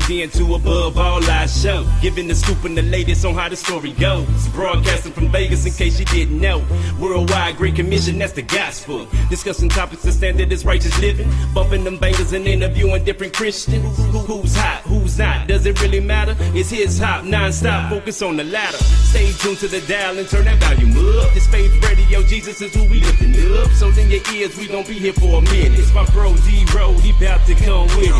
tuned in to Above All Our Show, giving the scoop and the latest on how the story goes. Broadcasting from Vegas in case you didn't know. Worldwide Great Commission, that's the gospel. Discussing topics that standard is righteous living. Bumping them bangers and interviewing different Christians. Who's hot, who's not, does it really matter? It's his hop, non-stop, focus on the ladder. Stay tuned to the dial and turn that volume up. This Faith Radio, Jesus is who we lifting up. So in your ears, we gon' be here for a minute. It's my bro D-Road, he bout to come with it.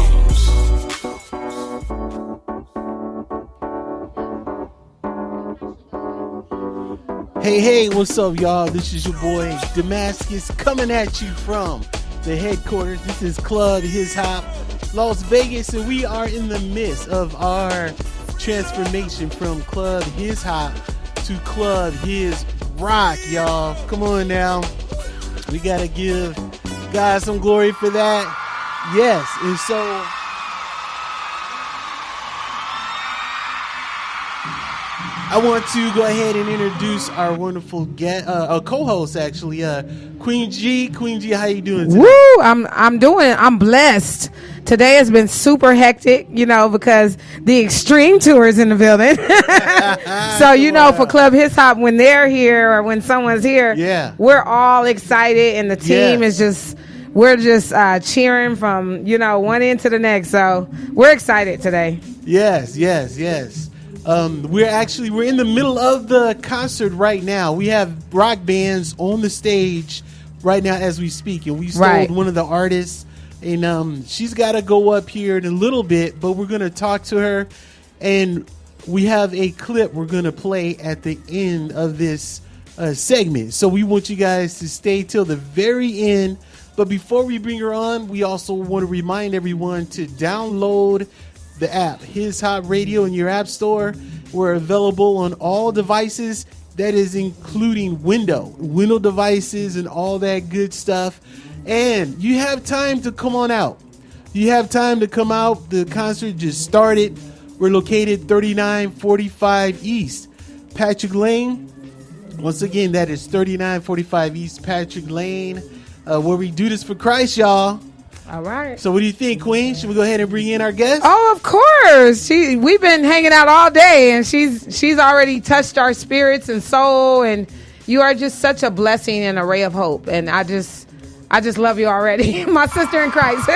Hey, what's up, y'all? This is your boy Damascus coming at you from the headquarters. This is Club HisHop, Las Vegas, and we are in the midst of our transformation from Club HisHop to Club His Rock, y'all. Come on now. We got to give God some glory for that. Yes, and so I want to go ahead and introduce our wonderful co-host, actually, Queen G. Queen G, how you doing today? Woo! I'm blessed. Today has been super hectic, because the Extreme Tour is in the building. So, for Club HisHop, when they're here or when someone's here, we're all excited, and the team is we're just cheering from, one end to the next. So we're excited today. Yes. We're in the middle of the concert right now. We have rock bands on the stage right now as we speak, and we stole one of the artists, and she's got to go up here in a little bit, but we're going to talk to her, and we have a clip we're going to play at the end of this segment. So we want you guys to stay till the very end. But before we bring her on, we also want to remind everyone to download the app, HisHop Radio, in your app store. We're available on all devices. That is including Windows devices and all that good stuff. And you have time to come on out. You have time to come out. The concert just started. We're located 3945 East Patrick Lane. Once again, that is 3945 East Patrick Lane, where we do this for Christ, y'all. All right. So what do you think, Queen? Should we go ahead and bring in our guest? Oh, of course. We've been hanging out all day, and she's already touched our spirits and soul, and you are just such a blessing and a ray of hope. And I just love you already. My sister in Christ. My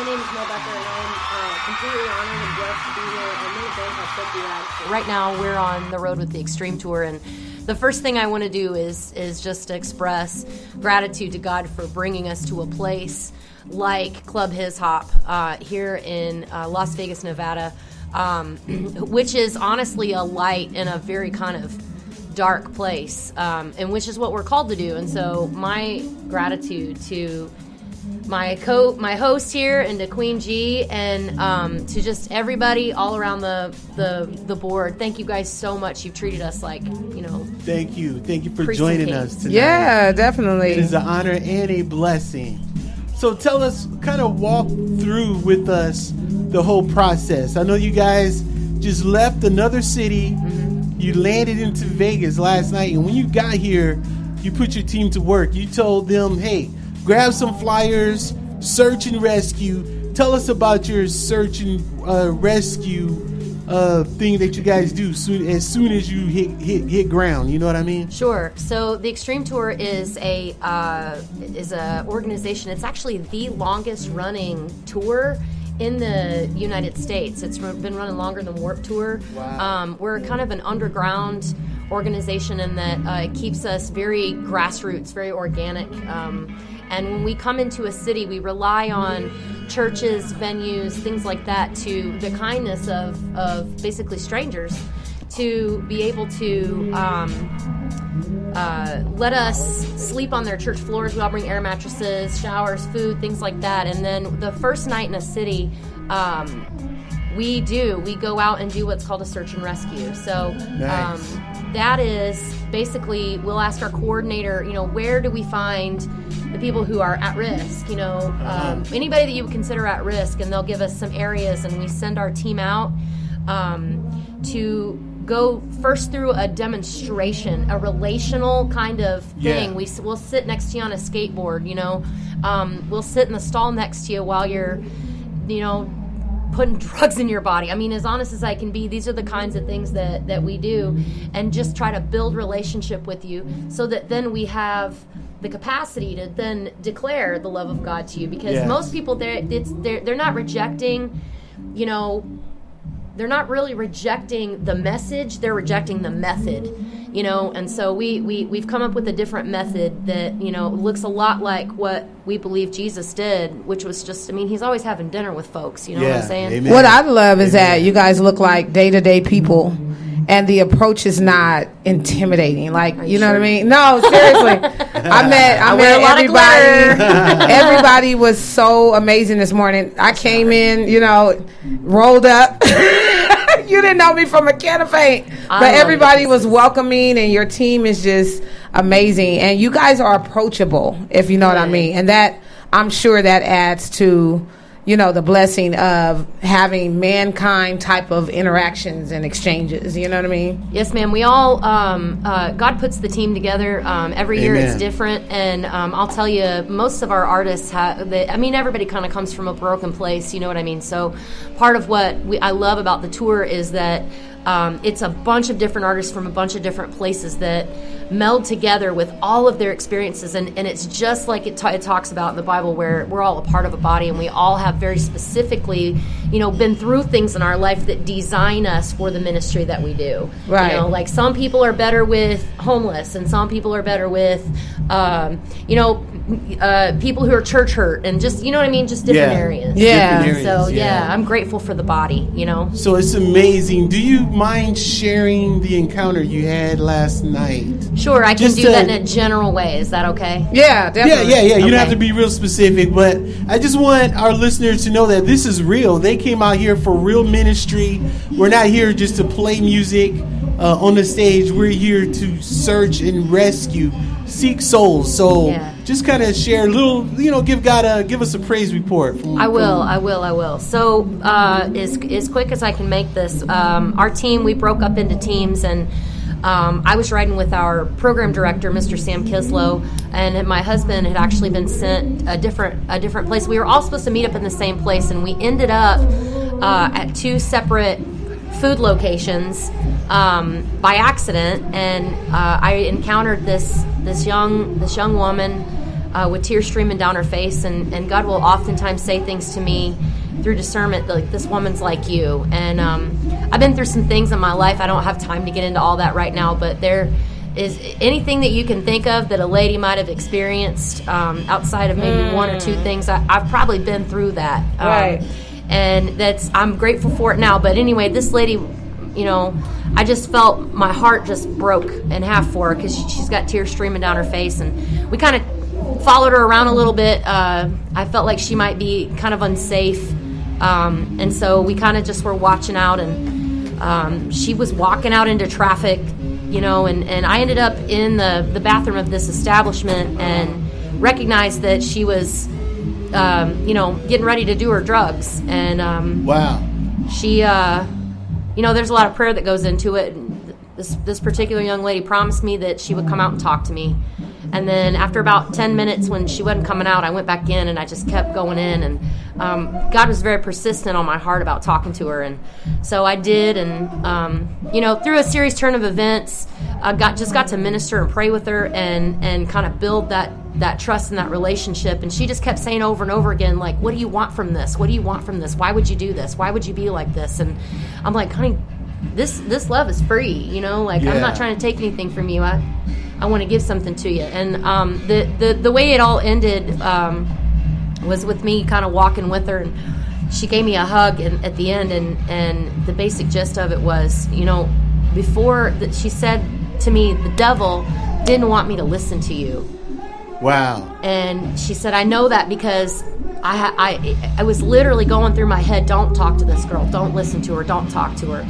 name is Rebecca, and I'm completely honored and blessed to be here. I'm really thankful to be here. Right now, we're on the road with the Extreme Tour, and the first thing I want to do is just to express gratitude to God for bringing us to a place like Club HisHop here in Las Vegas, Nevada, which is honestly a light in a very kind of dark place, and which is what we're called to do. And so my gratitude to my host here, and to Queen G, and to just everybody all around the board. Thank you guys so much. You've treated us like, Thank you for joining us tonight. Yeah, definitely. It is an honor and a blessing. So tell us, kind of walk through with us the whole process. I know you guys just left another city. Mm-hmm. You landed into Vegas last night, and when you got here, you put your team to work. You told them, hey, grab some flyers, search and rescue. Tell us about your search and rescue thing that you guys do as soon as you hit ground. You know what I mean? Sure. So the Extreme Tour is a organization. It's actually the longest running tour in the United States. It's been running longer than Warped Tour. Wow. We're kind of an underground organization in that it keeps us very grassroots, very organic. And when we come into a city, we rely on churches, venues, things like that, to the kindness of basically strangers to be able to let us sleep on their church floors. We all bring air mattresses, showers, food, things like that. And then the first night in a city, we go out and do what's called a search and rescue. So nice. That is basically, we'll ask our coordinator, where do we find the people who are at risk, anybody that you would consider at risk, and they'll give us some areas, and we send our team out to go first through a demonstration, a relational kind of thing. Yeah. We'll sit next to you on a skateboard, we'll sit in the stall next to you while you're, putting drugs in your body. I mean, as honest as I can be, these are the kinds of things that we do, and just try to build relationship with you so that then we have the capacity to then declare the love of God to you. Because most people, they're not rejecting, they're not really rejecting the message, they're rejecting the method, and so we've come up with a different method that, looks a lot like what we believe Jesus did, which was just, he's always having dinner with folks, what I'm saying? Amen. What I love is that you guys look like day-to-day people, and the approach is not intimidating. Like, you know what I mean? No, seriously. I met everybody. Everybody was so amazing this morning. I came in, rolled up. You didn't know me from a can of paint. But everybody was welcoming, and your team is just amazing. And you guys are approachable, if you know what I mean. And that, I'm sure that adds to, the blessing of having mankind type of interactions and exchanges. You know what I mean? Yes, ma'am. We all, God puts the team together. Every year it's different. And I'll tell you, most of our artists everybody kind of comes from a broken place. You know what I mean? So part of what I love about the tour is that it's a bunch of different artists from a bunch of different places that meld together with all of their experiences, and it's just like it talks about in the Bible, where we're all a part of a body, and we all have very specifically, been through things in our life that design us for the ministry that we do. Right. Like some people are better with homeless, and some people are better with, people who are church hurt, and just, just different areas. Yeah. Different areas, So I'm grateful for the body. So it's amazing. Do you mind sharing the encounter you had last night? Sure, I can do that in a general way. Is that okay? Yeah, definitely. Yeah. You don't Okay. have to be real specific, but I just want our listeners to know that this is real. They came out here for real ministry. We're not here just to play music on the stage. We're here to search and rescue, seek souls. So just kind of share a little, give us a praise report. I will. So as quick as I can make this, our team, we broke up into teams, and I was riding with our program director, Mr. Sam Kislow, and my husband had actually been sent a different place. We were all supposed to meet up in the same place, and we ended up at two separate food locations by accident. And I encountered this young woman with tears streaming down her face, and God will oftentimes say things to me through discernment, like, this woman's like you. And I've been through some things in my life. I don't have time to get into all that right now, but there is anything that you can think of that a lady might have experienced outside of maybe one or two things. I've probably been through that. Right. And I'm grateful for it now. But anyway, this lady, I just felt my heart just broke in half for her, because she's got tears streaming down her face. And we kind of followed her around a little bit. I felt like she might be kind of unsafe. And so we kind of just were watching out, and she was walking out into traffic, and I ended up in the bathroom of this establishment and recognized that she was, getting ready to do her drugs. And wow. She, there's a lot of prayer that goes into it. And this particular young lady promised me that she would come out and talk to me. And then after about 10 minutes, when she wasn't coming out, I went back in, and I just kept going in. And God was very persistent on my heart about talking to her. And so I did. And, through a series turn of events, I got to minister and pray with her and kind of build that trust and that relationship. And she just kept saying over and over again, like, what do you want from this? What do you want from this? Why would you do this? Why would you be like this? And I'm like, honey, this love is free, I'm not trying to take anything from you. I want to give something to you. And the way it all ended was with me kind of walking with her, and she gave me a hug at the end, and the basic gist of it was, before that, she said to me, the devil didn't want me to listen to you. Wow. And she said, I know that because I was literally going through my head, don't talk to this girl, don't listen to her, don't talk to her.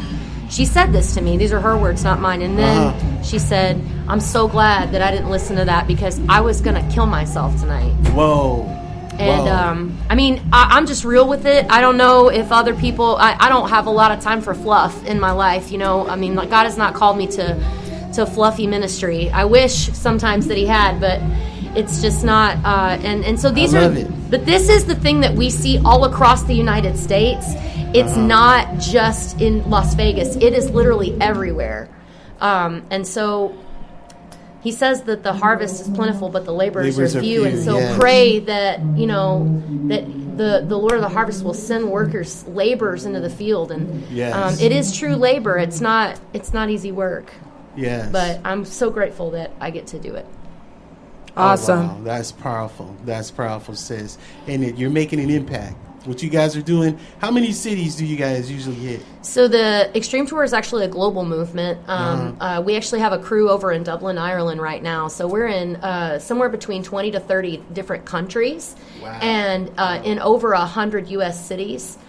She said this to me. These are her words, not mine. And then she said, I'm so glad that I didn't listen to that, because I was going to kill myself tonight. Whoa. And I mean, I'm just real with it. I don't know if other people. I don't have a lot of time for fluff in my life. You know, I mean, like, God has not called me to fluffy ministry. I wish sometimes that He had, but it's just not. And so these are. But this is the thing that we see all across the United States. It's not just in Las Vegas. It is literally everywhere. And so He says that the harvest is plentiful, but the laborers are few. And so pray that, you know, that the Lord of the harvest will send laborers into the field. And it is true labor. It's not easy work. Yes. But I'm so grateful that I get to do it. Awesome. Oh, wow. That's powerful. That's powerful, sis. And you're making an impact. What you guys are doing. How many cities do you guys usually hit? So the Extreme Tour is actually a global movement. We actually have a crew over in Dublin, Ireland right now. So we're in somewhere between 20 to 30 different countries. Wow. And in over 100 U.S. cities.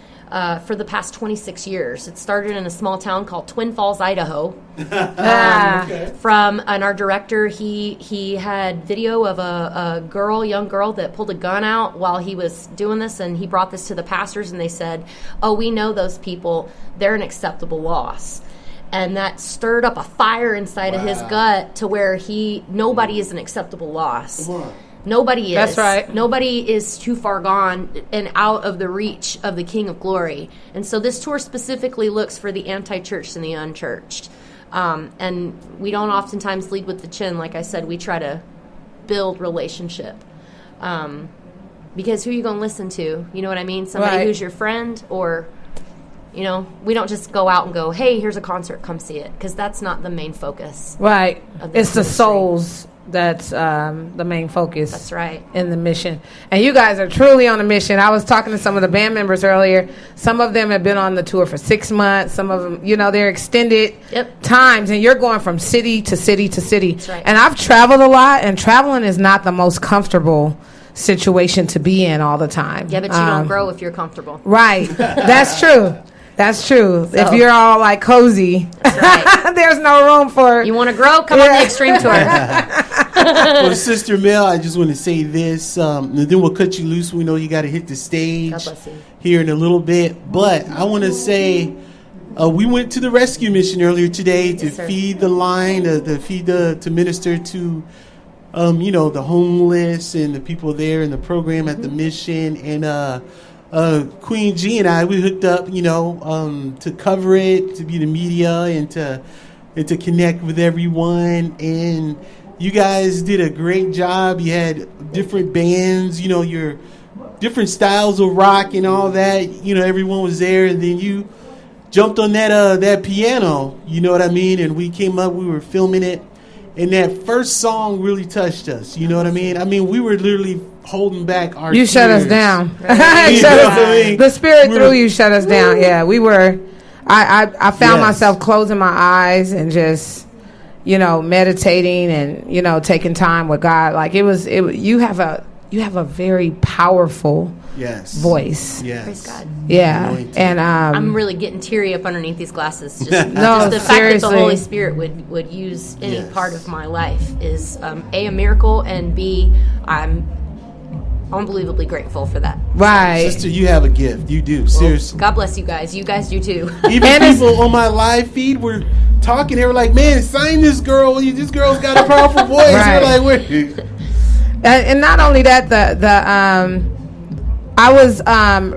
For the past 26 years. It started in a small town called Twin Falls, Idaho. And our director, he had video of a young girl that pulled a gun out while he was doing this, and he brought this to the pastors, and they said, "Oh, we know those people. They're an acceptable loss." And that stirred up a fire inside of his gut to where nobody is an acceptable loss. Come on. Nobody is. That's right. Nobody is too far gone and out of the reach of the King of Glory. And so this tour specifically looks for the anti-churched and the unchurched. And we don't oftentimes lead with the chin. Like I said, we try to build relationship. Because who are you going to listen to? You know what I mean? Somebody who's your friend, or, you know, we don't just go out and go, hey, here's a concert, come see it. Because that's not the main focus. Right. It's the souls. That's the main focus. That's right. In the mission. And you guys are truly on a mission. I was talking to some of the band members earlier. Some of them have been on the tour for 6 months. Some of them, you know, they're extended times. And you're going from city to city to city. That's right. And I've traveled a lot. And traveling is not the most comfortable situation to be in all the time. Yeah, but you don't grow if you're comfortable. Right. That's true. That's true. So, if you're all like cozy, right. There's no room for. You want to grow? Come on the Extreme Tour. Well, Sister Mel, I just want to say this, and then we'll cut you loose. We know you got to hit the stage here in a little bit, but I want to say we went to the rescue mission earlier today to feed the line, to minister to, you know, the homeless and the people there in the program at the mission, and Queen G and I, we hooked up, you know, to cover it, to be the media, and to connect with everyone. And you guys did a great job. You had different bands, you know, your different styles of rock and all that. You know, everyone was there, and then you jumped on that piano. You know what I mean? And we came up, we were filming it, and that first song really touched us. You know what I mean? I mean, we were literally holding back our tears. Shut us down. The Spirit through you shut us down. Yeah, we were. I found myself closing my eyes and just, you know, meditating and, you know, taking time with God. Like it was. You have a very powerful voice. Yes. Praise God. Yeah, and I'm really getting teary up underneath these glasses. Just, no, just the fact that the Holy Spirit would use any part of my life is a miracle, and B, I'm unbelievably grateful for that. Right. Sister, you have a gift. You do. Seriously. God bless you guys. You guys do too. Even people on my live feed were talking. They were like, man, sign this girl. This girl's got a powerful voice. Right. We're like, wait. And not only that, I was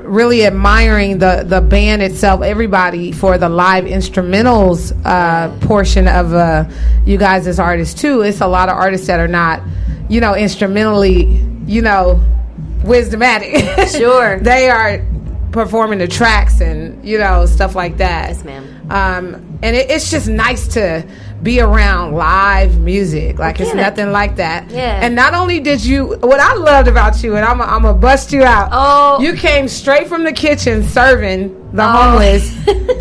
really admiring the band itself, everybody, for the live instrumentals portion of you guys as artists too. It's a lot of artists that are not, you know, instrumentally, you know, wisdomatic. Sure. They are performing the tracks and, you know, stuff like that. Yes, ma'am. And it's just nice to be around live music. Like, it's nothing like that. Yeah. And not only did you, what I loved about you, and I'm going to bust you out. Oh. You came straight from the kitchen serving the homeless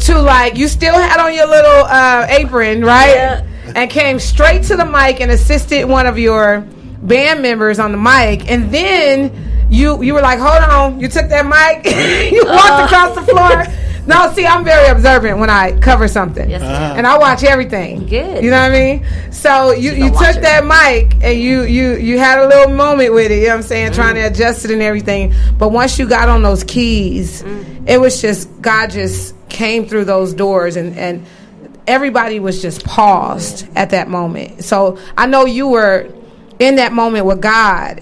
to, like, you still had on your little apron, right? Yeah. And came straight to the mic and assisted one of your band members on the mic. And then you were like, hold on. You took that mic. You walked across the floor. No, see, I'm very observant when I cover something. Yes, and I watch everything. Good. You know what I mean? So you took that mic and you had a little moment with it, you know what I'm saying, trying to adjust it and everything. But once you got on those keys, it was just, God just came through those doors and everybody was just paused at that moment. So I know you were in that moment with God,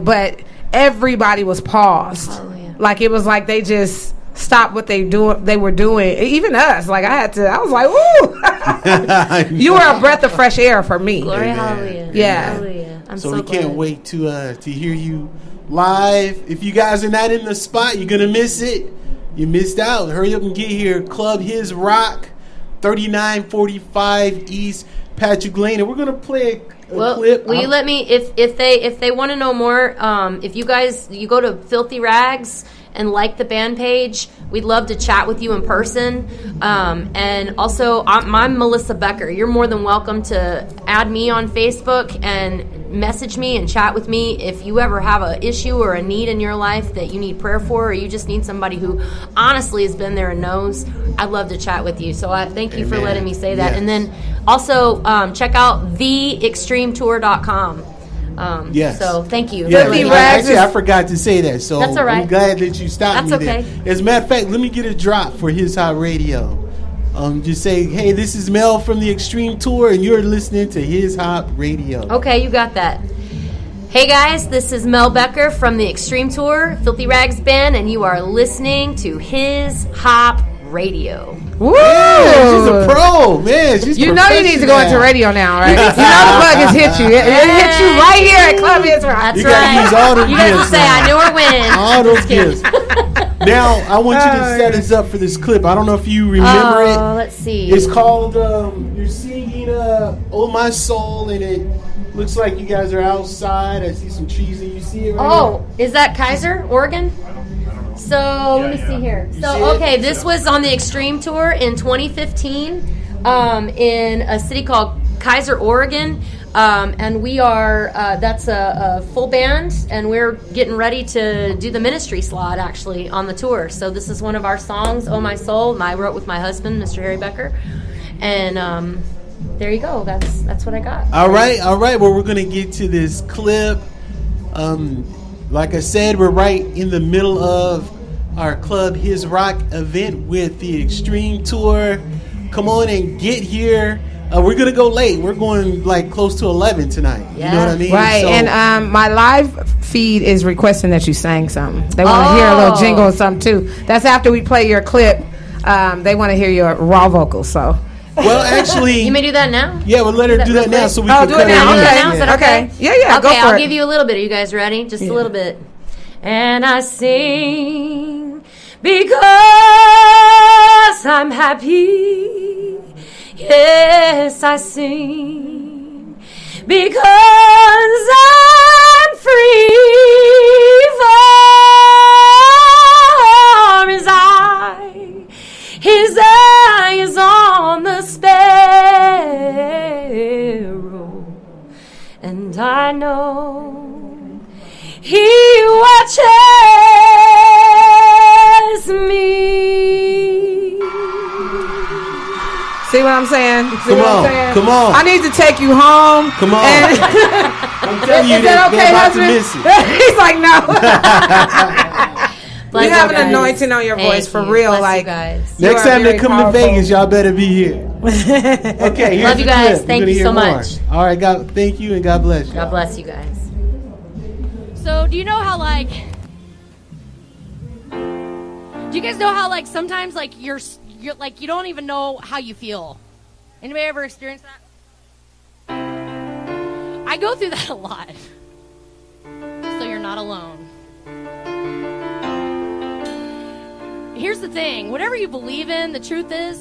but everybody was paused. Like it was like they just stopped what they were doing. Even us, like I was like, woo! You were a breath of fresh air for me. Glory, hallelujah. Yeah. Hallelujah. I'm so so we glad. can't wait to hear you live. If you guys are not in the spot, you're gonna miss it. You missed out. Hurry up and get here. Club His Rock, 3945 East Patrick Lane, and we're gonna play a clip. Will you let me, if they want to know more, if you go to Filthy Rags and like the band page, we'd love to chat with you in person. And also, I'm Melissa Becker. You're more than welcome to add me on Facebook and message me and chat with me if you ever have an issue or a need in your life that you need prayer for, or you just need somebody who honestly has been there and knows. I'd love to chat with you. So I thank you for letting me say that. Yes. And then also check out theextremetour.com. Yes. So thank you. Yeah, actually, I forgot to say that. So that's all right. I'm glad that you stopped me okay. there. As a matter of fact, let me get a drop for His Hot Radio. Just say, hey, this is Mel from the Extreme Tour, and you're listening to His Hot Radio. Okay, you got that. Hey guys, this is Mel Becker from the Extreme Tour, Filthy Rags Band, and you are listening to His Hop Radio. Woo! Man, she's a pro, man. She's you know you need to go into radio now, right? You know the bug has hit you. It hit you right here at Club His Rock. That's you gotta use all those you gifts. You guys say, I knew her when. All those gifts. Now, I want you to set us up for this clip. I don't know if you remember it. Let's see. It's called, you're singing Oh My Soul, and it looks like you guys are outside. I see some trees, and you see it right Is that Kaiser, Oregon? So let me see here. So okay, this was on the Extreme Tour in 2015 in a city called Kaiser, Oregon, and we are that's a full band, and we're getting ready to do the ministry slot actually on the tour. So this is one of our songs, "Oh My Soul," I wrote with my husband, Mr. Harry Becker, and there you go. That's what I got. All right. Well, we're gonna get to this clip. Like I said, we're right in the middle of our Club His Rock event with the Extreme Tour. Come on and get here. We're going to go late. We're going like close to 11 tonight. Yeah. You know what I mean? Right. So, and my live feed is requesting that you sang something. They want to hear a little jingle or something too. That's after we play your clip. They want to hear your raw vocals. So. Well, actually, you may do that now. Yeah, we'll let her do that now, so we can do it now. Okay. Is that okay? Yeah. Okay, I'll give you a little bit. Are you guys ready? Just a little bit. And I sing because I'm happy. Yes, I sing because I'm free. For his eye is on the sparrow, and I know he watches me. See what I'm saying? Come on. I need to take you home. Come on. I'm telling you, that okay, about to miss it. He's like, no. You have an guys. Anointing on your voice for real. Bless like, you guys. Next time they come to Vegas, y'all better be here. Okay, here's love you guys. Clip. Thank you so much. All right, God, thank you and God bless you. God bless you guys. So, do you know how do you guys know how sometimes you're like you don't even know how you feel? Anybody ever experienced that? I go through that a lot. So you're not alone. Here's the thing, whatever you believe in, the truth is,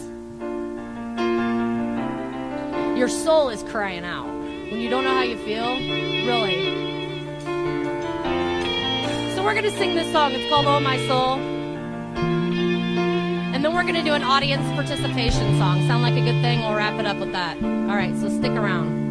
your soul is crying out. When you don't know how you feel, really. So we're going to sing this song. It's called Oh My Soul. And then we're going to do an audience participation song. Sound like a good thing? We'll wrap it up with that. All right, so stick around.